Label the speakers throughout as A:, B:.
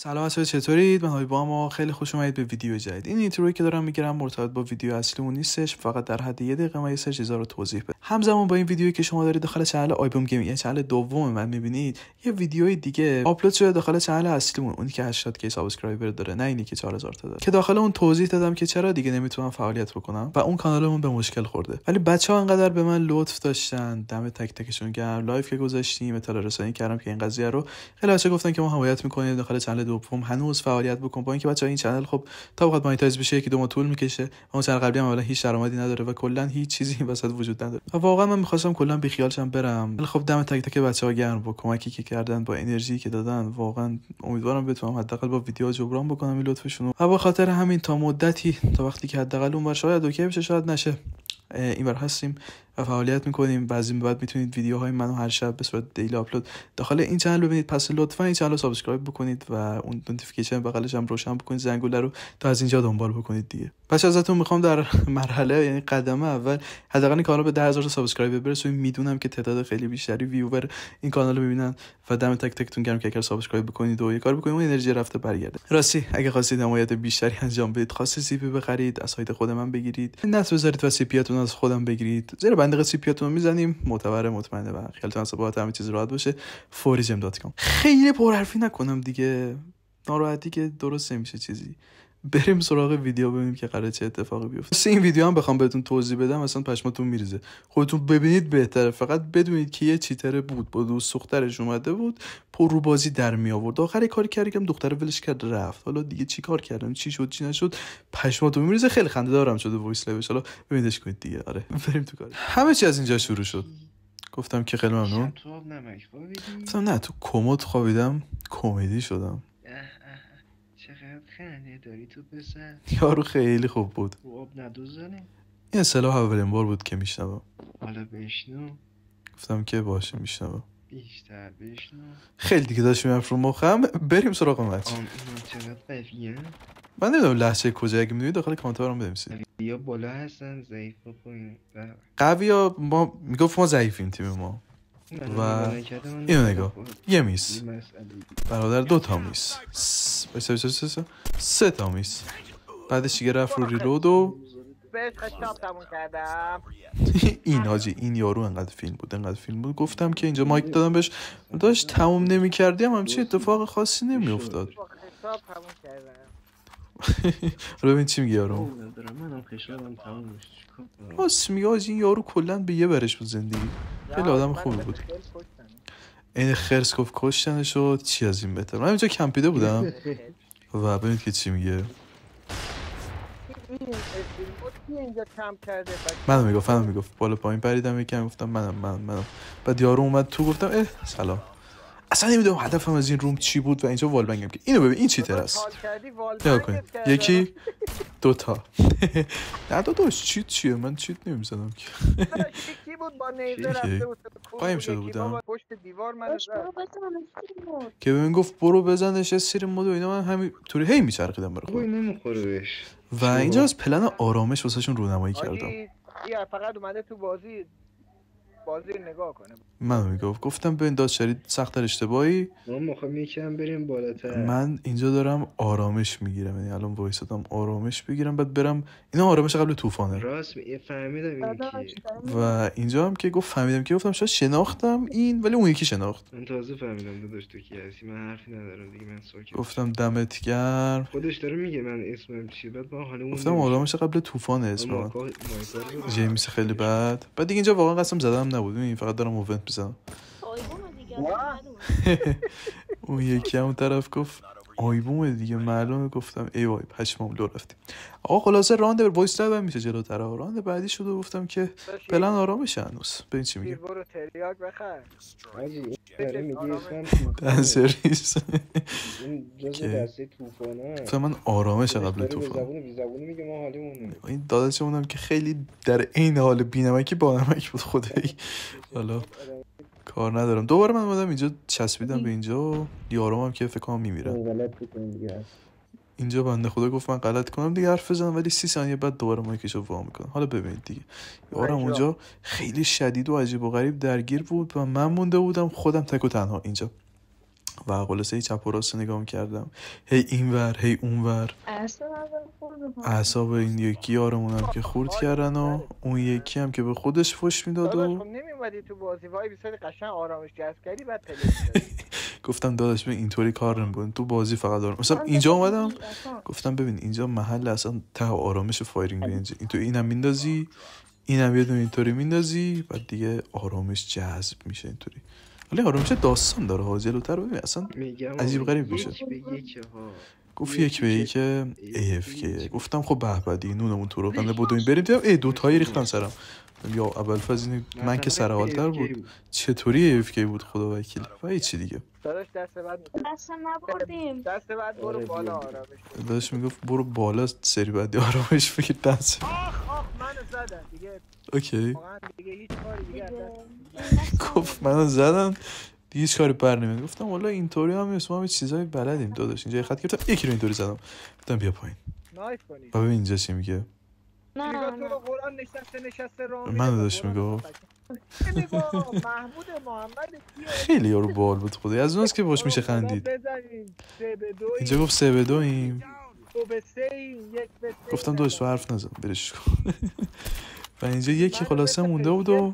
A: سلام بچه‌ها، چطورید؟ من هایبام، خیلی خوش اومدید به ویدیو جدید. این اینترویی که دارم میگیرم مرتبط با ویدیو اصلیمون نیستش، فقط در حد 1 دقیقه من یه سری چیزا رو توضیح بدم. همزمان با این ویدیویی که شما دارید داخل چنل آیبام گیمینگ، یعنی چنل دوم من میبینید، یه ویدیوی دیگه آپلود شده داخل چنل اصلیمون، اونی که 80k سابسکرایبر داره، نه اینی که 4000 تا داره، که داخل اون توضیح دادم که چرا دیگه نمیتونم فعالیت بکنم و اون کانالمون به مشکل خورده. ولی بچه‌ها انقدر به من لطف داشتن، دم تک تکشون گرم. لایو که گذاشتیم اطلاع رسانی کردم که این قضیه رو، خیلی بچه‌ها گفتن که ما حمایت می‌کنیم داخل چنل دوم هنوز فعالیت بکن. با اینکه بچه‌ها این چنل خب تا بخواد مانیتایز بشه یکی دو ماه طول میکشه، اون چنل قبلی هم اولا هیچ درآمدی نداره و کلا هیچ چیزی این وسط وجود نداره و واقعا من می‌خواستم کلا بی خیالشم برم. ولی خب دم تک تک بچه‌ها گرم با کمکی که کردن، با انرژی که دادن. واقعا امیدوارم بتونم حداقل با ویدیو جبران بکنم این لطفشون رو. و به خاطر همین تا مدتی، تا وقتی که حداقل اون شاید اوکی بشه شاید نشه، اینور هستیم و فعالیت میکنیم. بعضی بعد میتونید ویدیوهای منو هر شب به صورت دیلی آپلود داخل این چنل ببینید. پس لطفا این چنل رو سابسکرایب بکنید و اون نوتیفیکیشن بغلش هم روشن بکنید، زنگوله رو تا از اینجا دنبال بکنید دیگه. پس ازتون میخوام در مرحله، یعنی قدم اول، حداقل این کانال به 10000 سابسکرایبر برسونید. میدونم که تعداد خیلی بیشتری ویور این کانال رو ببینن و دم تک تکتون گرم که اگر سابسکرایب بکنید و یه کار بکنید اون انرژی رفته برگرده. راستی اگه خواستید حمایت بیشتری انجام بدید، خواستید سی پی بخرید از سایت خود من بگیرید، نت بذارید و سی پیاتون از خودم بگیرید، زیر بندق سی پیاتون میزنیم، معتبر، مطمئنه و خیالتون از بابت همه چیز راحت باشه. forijm.com. خیلی پرحرفی نکنم دیگه، ناراحتی که درست نمیشه چیزی. بریم سراغ ویدیو ببینیم که قراره چه اتفاقی بیفته. این ویدیو هم بخوام بهتون توضیح بدم اصلا پشماتون میریزه، خودتون ببینید بهتره. فقط بدونید که یه چیتر بود با دوست دخترش اومده بود پر رو بازی در می آورد، آخر کاری کردم دختره ولش کرد رفت. حالا دیگه چی کار کردم، چی شد چی نشد، پشماتون میریزه. خیلی خنده دارم شده وایس لایوش، حالا ببینیدش کنید دیگه. آره بریم تو کار. همه چی از اینجا شروع شد. گفتم که خیلی ممنون. گفتم نه تو کمد خوابیدم، کمدی شدم.
B: چقدر خنده داری تو بزن.
A: یارو خیلی خوب بود.
B: آب ندوزنه.
A: این اصطلاح اولین بار بود که میشنوم.
B: حالا بشنو.
A: گفتم که باشه میشنوم.
B: بیشتر بشنو.
A: خیلی دیگه داشت میرفت رو مخم. بریم سراغ مچ.
B: اینا چقدر قویه.
A: من نمیدونم لحظه کجا، اگه میدونید داخل کامنت برام بنویسید.
B: یا بالا هستن ضعیف و پایین.
A: قوی ها ما میگفت ما ضعیفیم تیم ما. و اینو نگاه، یه میس برادر، 2 تا میس، 3 تا میس. بعدش دیگه رفت رو ریلود و
C: بهش خشاب تموم کردم.
A: این حاجی، این یارو انقدر فیلم بود گفتم که اینجا مایک دادم بهش، داشت تموم نمی کردیم همچین اتفاق خاصی نمی افتاد.
C: خشاب تموم کردم.
A: ببین چی میگه یارو.
B: منم خشابم تموم میشه.
A: راست میگه حاجی، این یارو کلا به یه برش بود زندگی. خیلی آدم خوبی بود. این خرس گفت کشتن شد، چی از این بهتر. من اینجا کمپیده بودم و ببینید که چی میگه. منو میگفت بالا پایین پریدم یکم، گفتم منم. بعد یارو اومد تو، گفتم سلام. اصلا نمیدونم هدفم از این روم چی بود و اینجا والبنگم که اینو ببین، این چیتر است. نگاه کنید، یکی 2 تا. نه داداش چیه، من چیت نمیزنم که.
C: کی بود با نیزه رفته بود
A: قایم شده بودم
C: پشت دیوار من
A: که ببین گفت برو بزنش سیر مود و اینا. من همینطوری هی میچرخیدم برای
B: خودم نمیخوره بهش.
A: و اینجا از پلن آرامش واسهشون رونمایی کردم.
C: یا فقط اومده تو بازی نگاه کنه.
A: منو گفتم ببین داد شرید سخت‌تر اشتباهی،
B: ما میخوام یکم بریم بالاتر.
A: من اینجا دارم آرامش میگیرم، یعنی الان وایسادم آرامش بگیرم بعد برم. اینا آرامش قبل طوفانه.
B: راست فهمیدم این کی.
A: و اینجا هم که گفت فهمیدم که گفتم شاید شناختم این، ولی اون یکی شناخت.
B: من تازه فهمیدم داداش تو کی هستی. من حرفی ندارم دیگه، من ساکت.
A: گفتم دمت گرم.
B: خودش داره میگه من اسمم چیه، بعد ما حالمون
A: گفتم آرامش قبل طوفانه اسمم. جیمیس خیلی بد. بعد دیگه اینجا واقعا قسم زدم نبود، این فقط دارم اوونت میزنم. اون یکی اون طرف گفت آیبومه دیگه معلومه. گفتم ای وای پشمام لو رفتیم. آقا خلاصه راند وایس لایو میشه جلوتر. راند بعدی شد و گفتم که پلن آرامش هنوز. ببین چی میگه.
C: برو تریاک بخر.
B: حاجی داره میگه اسمم
A: دنسریس.
B: این جزء دسته طوفانه.
A: گفتم من آرامش قبل طوفان.
B: زبونی میگه ما حالیمونه.
A: این داداشمونم که خیلی در عین حال بینمکی با نمک بود خدایی. حالا کار ندارم. دوباره من اومدم اینجا چسبیدم به اینجا. یارم که فکر کنم میمیره. اینجا بنده خدا گفت من غلط کنم دیگه حرف بزنم، ولی 30 ثانیه بعد دوباره مایکشو وا میکنم. حالا ببینید دیگه یارم اونجا خیلی شدید و عجیب و غریب درگیر بود و من مونده بودم خودم تک و تنها اینجا. و خلاصه هی چپ و راست نگاه می‌کردم، هی اینور هی اونور. اعصاب این یکی یارمونم که خورد کردن و اون یکی هم که به خودش فش میداد
C: داداش
A: و
C: خب نمیومدی تو بازی وای بیساری قشنگ آرامش جذب کردی بعد پلی
A: گفتم داداش ببین اینطوری کار نمی‌کنه، تو بازی فقط دارم مثلا اینجا اومدم گفتم ببین اینجا محل اصلا ته آرامش فایرینگ رنج، این تو اینم میندازی اینم یه دونه اینطوری میندازی بعد دیگه آرامش جذب میشه اینطوری. ولی آرامش داستان داره ها، جلوتر ببین اصلا عجیب غریب میشه. گفت یک به یک AFK. گفتم خب به به دیگه نونمون تو رو خنده بدوین بریم. دیدم ای دو تایی ریختن سرم. یا ابوالفضل من که سر حالتر بود چطوری AFK بود خدا وکیل. و هیچی دیگه.
C: داداش دست
D: نبردیم.
C: دست بعد برو بالا آرامش.
A: داداش میگفت برو بالا سری بعدی آرامش بگیر دست.
C: آخ منو زدن دیگه.
A: اوکی.
C: واقعا دیگه هیچ کاری دیگه
A: گفت منو زدن دیگه هیچ کاری بر نمیاد. گفتم والا اینطوری هم نیست، ما هم چیزایی بلدیم داداش. اینجا خط گرفتم یکی رو اینطوری زدم. گفتم بیا پایین.
C: نایس کنی.
A: ببین اینجا چی میگه.
C: نه تو رو قرآن نشسته راه
A: من داداش میگفت
C: محمود محمد
A: خیلی یارو بال بود خدایی، از اوناست که باش میشه خندید. اینجا گفت 3 به 2 ایم. گفتم داداش تو حرف نزن برش کن. و اینجا یکی خلاصه مونده بود و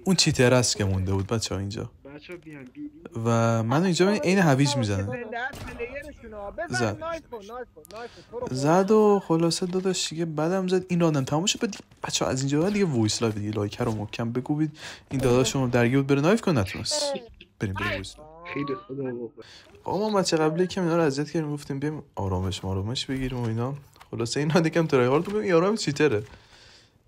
A: اون چیتر است که مونده بود بچه‌ها اینجا. و من اینجا این هویج میزنه زد و خلاصه داداش دیگه بعدم زد این رانم تمام شد. بعد بچه‌ها از اینجا دیگه وایس لایو دیگه لایک رو محکم بکوبید. این داداشم درگیر بود بره نایف کنه نتونست. بریم وایس
B: خیلی خدا
A: آقا ما بچه قبلی که اینا رو اذیت کردیم گفتیم بریم آرامش بگیریم و اینا. خلاصه اینا دیگه ترای هارد بگیم یارو چیتره.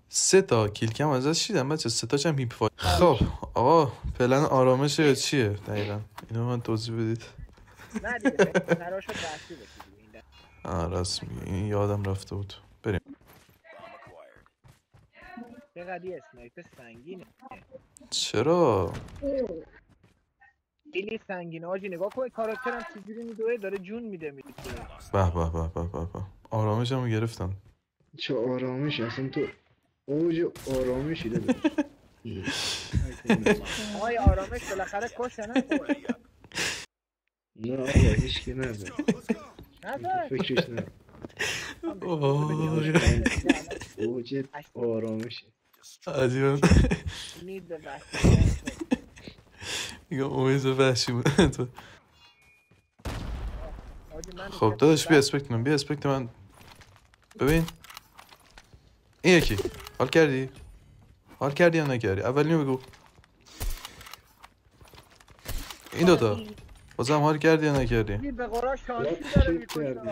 A: 3 تا کیل کم ازش دیدم بچه، 3 تاش هم هیپ فایت. خب آقا پلن آرامش یا چیه دقیقاً اینو من توضیح بدید.
C: نه دیگه قرارشو بحثی بکنیم.
A: راست میگه این یادم رفته بود. بریم.
C: چقدر یه اسنایپر سنگینه.
A: چرا؟
C: خیلی سنگینه آجی، نگاه کن کاراکترم چجوری میدوه داره جون میده میده.
A: به به به به به آرامشمو گرفتم.
B: چه آرامش اصلا تو اوج آرامشی داره.
C: آقای آرامش بالاخره کشته نه؟
B: نه آقا هیچ که نده فکرش نه. اوج آرامشی
A: عجیبا میگم اویز وحشی بود. خب داداش بیا اسپکت من ببین این یکی حال کردی یا نکردی؟ اولیو بگو. این دوتا بازم حال کردی یا نکردی؟
C: به قرآن شانسی داره میکنه.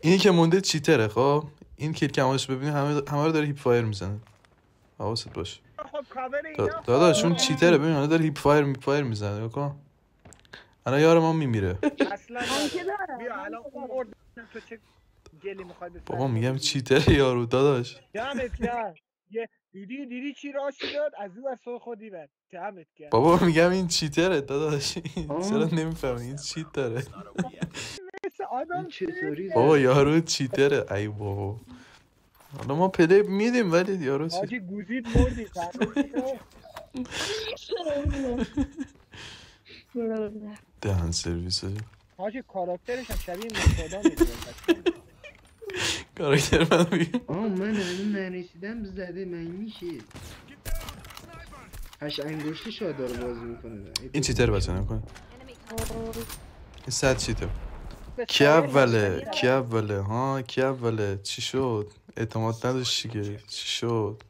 A: اینی که مونده چیتره. خب این کیل کمالش ببینی همه رو داره هیپ فایر میزنه، حواست باشه. داداش اون چیتره ببین الان داره هیپ فایر میزنه. بکن الان یار ما میمیره.
C: اصلا بیا الان اون تو چه گلی میخوای بزنی؟
A: بابا میگم چیتره یارو داداش.
C: دمت گرم. دیدی چی راشی داد از اون اصلا خودی بر دمت گرم.
A: بابا میگم این چیتره داداش. چرا نمیفهمی این چیت داره؟ بابا یارو چیتره. ای بابا حالا ما پلی میدیم ولی یارو چی؟
C: حاجی گوزید مردی.
A: دهن سرویس
C: حاجی کاراکترش هم شبیه مستادا میده.
A: کاراکتر من میگم
B: من هنوز نرسیدم زده من میشه 8 انگشتی شاید داره بازی میکنه.
A: این چیتر بچه نکنه این 100 چیتر. کی اوله ها کی اوله چی شد؟ اعتماد نداشت دیگه چی شد؟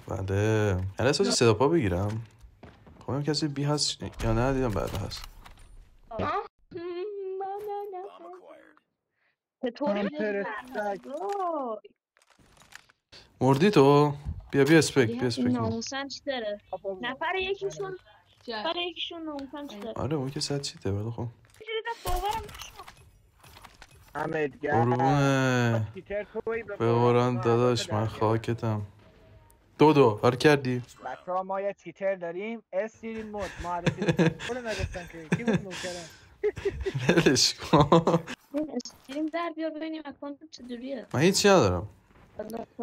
A: بله یعنی اساس صدا پا بگیرم. خواهیم کسی بی هست یا نه دیدم بعد هست. مردی تو؟ بیا اسپک
D: ناموسن چی داره؟ نفر یکیشون ناموسن چی داره؟
A: آره اون که 100 چیته ولی خب
C: قربونه
A: به قرآن داداش من خاکتم. دو حال کردی؟
C: بچه ها ما یه چیتر داریم استریم مود معرفی کنه نگفتن که کی بود نوکرم
A: بلش کن.
D: استریم در بیار ببینیم اکانت چجوریه.
A: من هیچی ندارم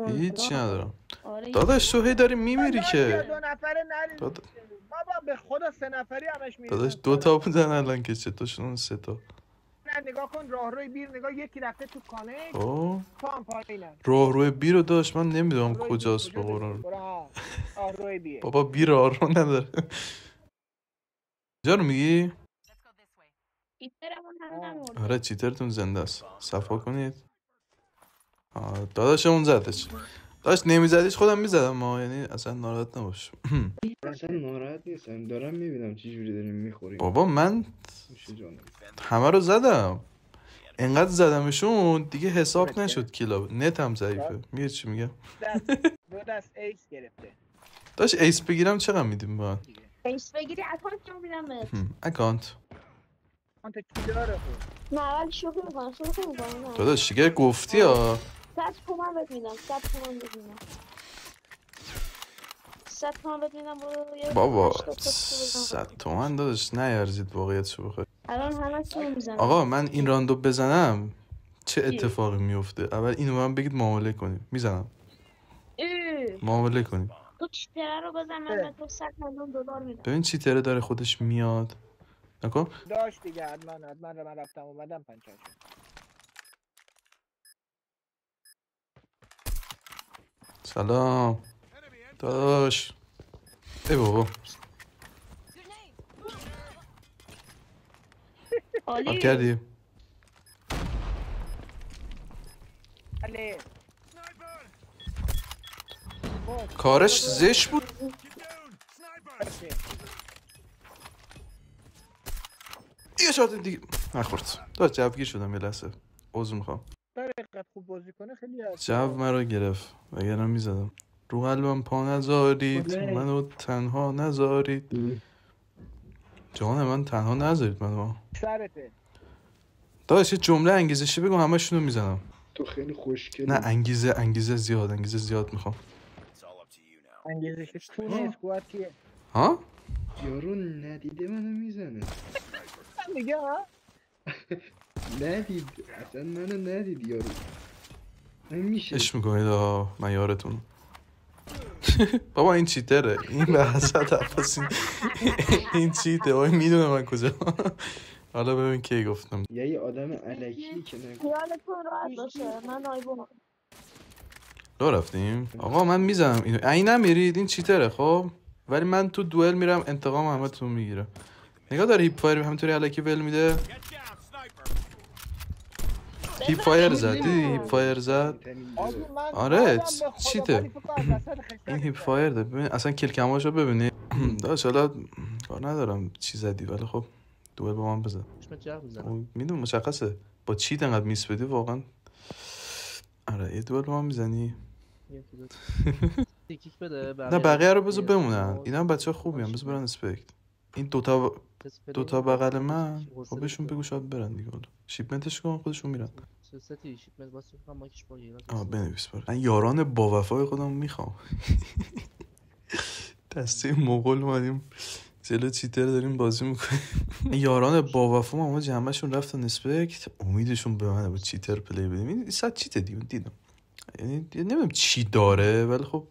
A: هیچی ندارم
D: آره
A: داداش تو هی داری میمیری که
C: 2 نفره نرید
A: داد-
C: بابا به خدا 3 نفری همش میرید
A: داداش 2 تا بودن الان که چطورشون اون 3 تا
C: نه نگاه کن راهروی بیر نگاه یکی رفته تو کانه
A: خب
C: تو هم پایینن
A: راهروی بی رو داشت من نمیدونم
C: راهروی
A: کجاست
C: بیر،
A: به قرآن
C: برو ها راهروی بیر
A: بابا بی راه نداره کجا رو میگی؟
D: چیترمون هم نمورده
A: آره چیترتون زنده است صفا کنید داداشمون زدش داشت نمیزدیش خودم میزدم ما یعنی اصلا ناراحت نباش
B: اصلا ناراحت نیستم دارم میبینم چی جوری داریم میخوریم
A: بابا من
B: میشه جانم
A: همه رو زدم انقدر زدمشون دیگه حساب نشد کیلا نتم ضعیفه میگه چی میگم
C: 2 دست ایس گرفته
A: داشت ایس بگیرم چقدر میدیم با
D: ایس بگیری اکانت رو میدم بهت
A: اکانت
C: آنت چی داره خود
D: نه ولی شوخی میکنم
A: داداش دیگه گفتی ها
D: 100 تومن بهت میدم 100 تومن بهت میدم 100 تومن بهت میدم برو یه
A: بابا
D: 80 تا بزن
A: 100 تومن داداش نیارزید واقعیتشو بخوای
D: الان همه تو میزنم
A: آقا من این راندو بزنم چه اتفاقی میفته اول اینو من بگید معامله کنیم میزنم معامله کنیم
D: تو چیتره رو بزن من به تو 100 میلیون دلار میدم
A: ببین چی تره داره خودش میاد نکن
C: داشت دیگه حتما من رفتم اومدم پنچر شد
A: سلام داداش ای بابا حال
D: عالی
A: کردی
C: بله
A: کارش زشت بود یه شات دیگه نخورد داشت جوگیر شدم یه لحظه عذر میخوام
C: دقیقت خوب بازی کنه خیلی هست
A: جو مرا گرفت وگرنه میزدم رو قلبم پا نذارید منو تنها نذارید جان من تنها نذارید منو
C: سرته
A: داداش یه جمله انگیزشی بگو همشونو میزنم
B: تو خیلی خوشگلی
A: نه انگیزه زیاد میخوام
C: انگیزش تو نیست قوت چیه
A: ها
B: یارو ندیده منو میزنه
C: میگه ها
B: ندید اصلا منو ندید یارو میشه
A: اش میکنید من یارتون بابا این چیتره این به حسد عباس این چیته وای میدونه من کجا حالا ببین کی گفتم
B: یه آدم علکی که نگو
D: خیالتون راحت باشه من آیبونم
A: لو رفتیم آقا من میزنم اینو این نمیرید این چیتره خب ولی من تو دوئل میرم انتقام همتون میگیرم نگاه داره هیپ فایر همینطوری الکی ول میده هیپ فایر زد دیدی هیپ فایر زد آره چیته این هیپ فایر ده ببین اصلا کیل کماشو ببینی داش حالا کار ندارم چی زدی ولی خب دوئل با من بزن میدونم مشخصه با چیت انقدر میس بدی واقعا آره یه دوئل با من میزنی نه بقیه رو بذار بمونن اینا هم بچه خوبی هم بذار برن اسپکت این دوتا بغل من خب بهشون بگو شاید برن دیگه شیپمنتش کن خودشون میرن بنویس برای من یاران با وفای خودم میخوام دسته مغول اومدیم جلو چیتر داریم بازی میکنیم یاران با وفا ما جمعشون رفتن اسپکت امیدشون به منه با چیتر پلی بدیم این صد چیت دیدم یعنی نمیدونم چی داره ولی خب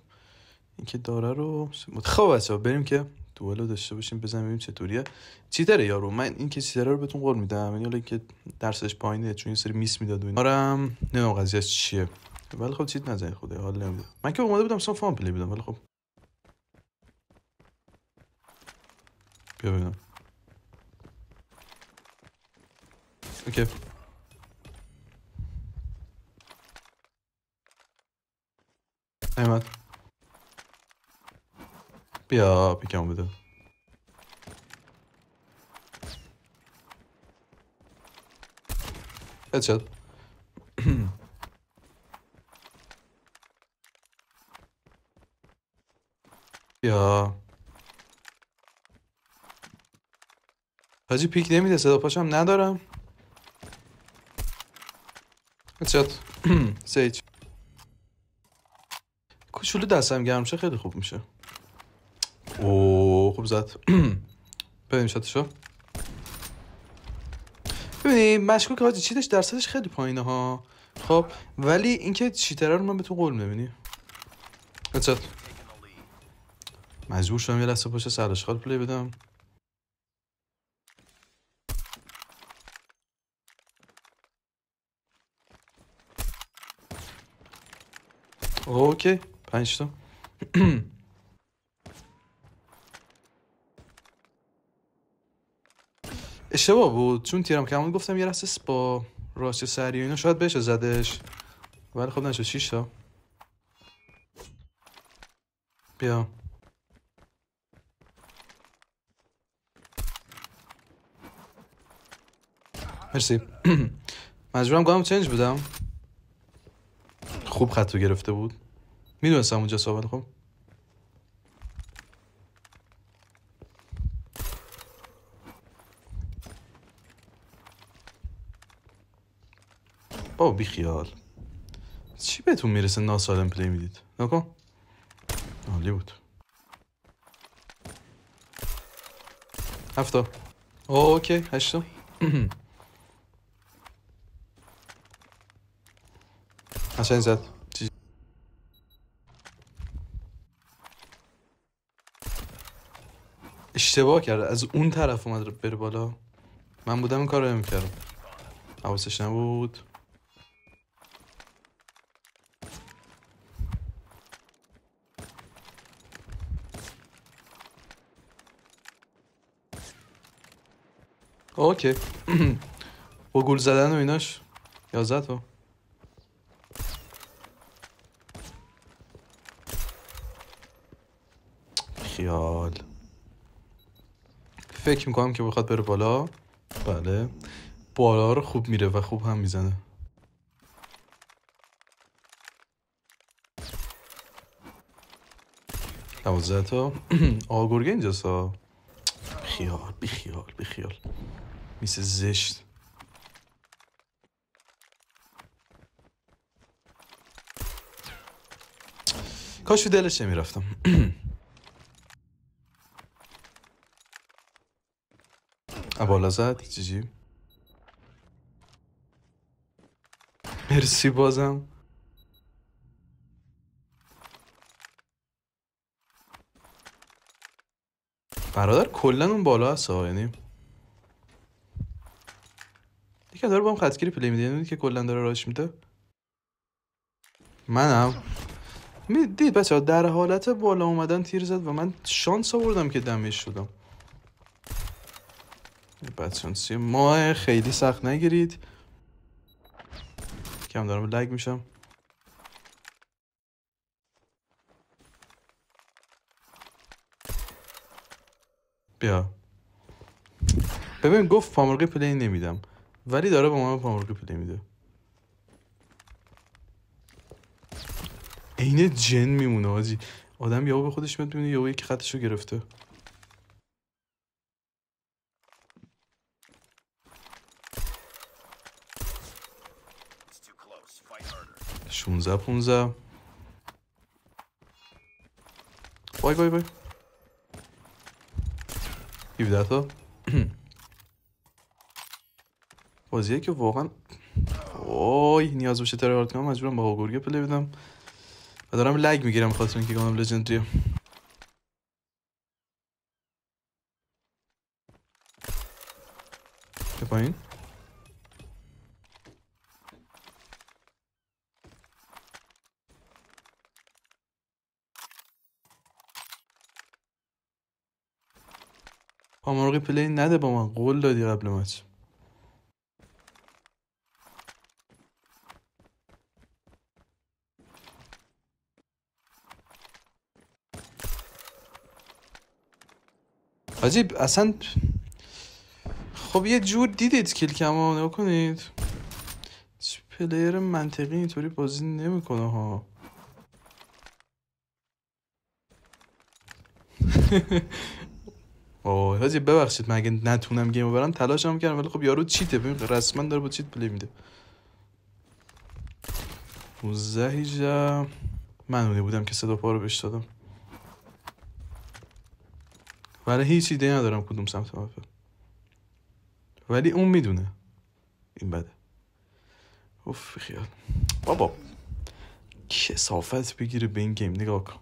A: این که داره رو خب بچه‌ها بریم که دوئلو داشته باشیم بزنیم ببینیم چطوریه چیتره یارو من این که چیتره رو بهتون قول میدم یعنی حالا که درسش پایینه چون یه سری میس میداد و اینا آرام نمیدونم قضیهش چیه ولی خب چیت نزنید خدایا حال نمیده من که اومده بودم اصلا فان پلی بدم ولی خب بیا ببینم اوکی احمد بیا پیکم بده هدشات بیا حاجی پیک نمیده صدا پاشم ندارم هدشات سیج کوچولو دستم گرم شه خیلی خوب میشه اوه خوب زد ببینیم شاتشو ببینیم مشکوک حاجی چیتش درصدش خیلی پایینه ها خب ولی اینکه چیترا رو من به تو قول می‌بینی اچت مجبور شدم یه لحظه پشت سراشغال پلی بدم. اوکی 5 تا اشتباه بود چون تیرم کمون گفتم یه لحظه با راست سری و اینا شاید بشه زدش ولی خب نشد. 6 تا بیا مرسی. مجبورم گام چنج بدم. خوب خطو گرفته بود میدونستم اونجا صحبت. خب بابا بی خیال چی بهتون میرسه ناسالم پلی میدید نکن. عالی بود. 7 تا اوکی 8 تا قشنگ زد. اشتباه کرده از اون طرف اومد بره بالا. من بودم این کار رو نمی‌کردم حواسش نبود. اوکی با گول زدن و ایناش 11 تا خیال. فکر میکنم که بخواد بره بالا. بله بالا رو خوب میره و خوب هم میزنه. دوازده تا آقا گرگه اینجاست ها. خیال بی خیال بی خیال میسه زشت. کاش دلش نمیرفتم. بالا زد جیجی مرسی بازم. برادر کلن اون بالا هست ها یعنی یکی داره با هم خطگیری پلی میده یعنی که کلن داره راش میده. منم دید بچه ها در حالت بالا اومدن تیر زد و من شانس آوردم که دمیج شدم. بدشانسی ماه خیلی سخت نگیرید کم دارم لگ میشم. بیا ببین گفت پامرقی پلی نمیدم ولی داره با من پامرقی پلی میده. عین جن میمونه آجی آدم یهو به خودش میاد میبینه یهو یکی خطشو گرفته. شونزه 15 وای وای وای 17 تا بازیه که واقعا وای نیاز باشه ترارد کنم مجبورم با گرگه پلی بدم و دارم لگ میگیرم خاطر اینکه گانم لژندریه. به پایین پامرقی پلی نده با من قول دادی قبل مچ. عجیب اصلا خب یه جور دیدید کیل کما نگاه کنید پلیر منطقی اینطوری بازی نمیکنه ها. اوه حاجی ببخشید من اگه نتونم گیم برم تلاشم کردم ولی خب یارو چیته ببین رسما داره با چیت پلی میده. 19 18 من اونی بودم که صدا پا رو بهش دادم ولی هیچ ایده ندارم کدوم سمت مفه ولی اون میدونه این بده اوف خیال بابا کثافت بگیره به این گیم. نگاه کن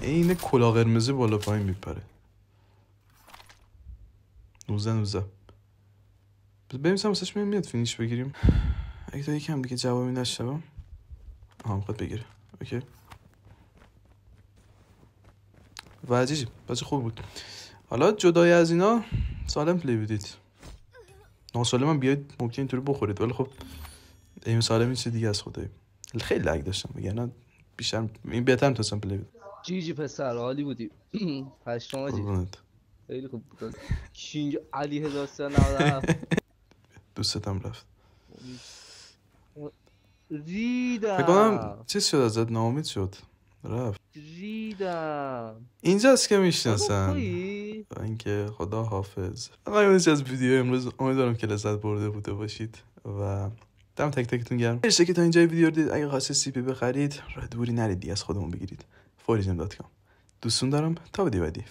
A: این کلاه قرمزی بالا پایین میپره. 19 بریم سمسش میاد فینیش بگیریم. اگه تا یکم دیگه جوابی نشدم میخواد بگیره. اوکی و عجیب بچه خوب بود. حالا جدای از اینا سالم پلی بدید. ناسالم هم بیاید ممکن اینطوری بخورید، ولی خب این سالم این چه دیگه از خدایی. خیلی لگ داشتم بگن بیشتر این بهتر میتونستم پلی بدید.
E: جی پسر عالی بودی. پشمام آجی خیلی خوب بود. کینگ علی 1397
A: دوستم رفت.
E: ریدم
A: فکر کنم چیز شد ازت ناامید شد رفت.
E: ریدم
A: اینجاست که میشناسن. اینکه خدا حافظ. آقای از ویدیو امروز امیدوارم که لذت برده بوده باشید و دم تک تکتون گرم. مرسی که تا اینجا ویدیو رو دید. اگه خواستید سی پی بخرید راه دوری نرید دیگه از خودمون بگیرید. forizm.com. دوستون دارم تا ویدیو بعدی.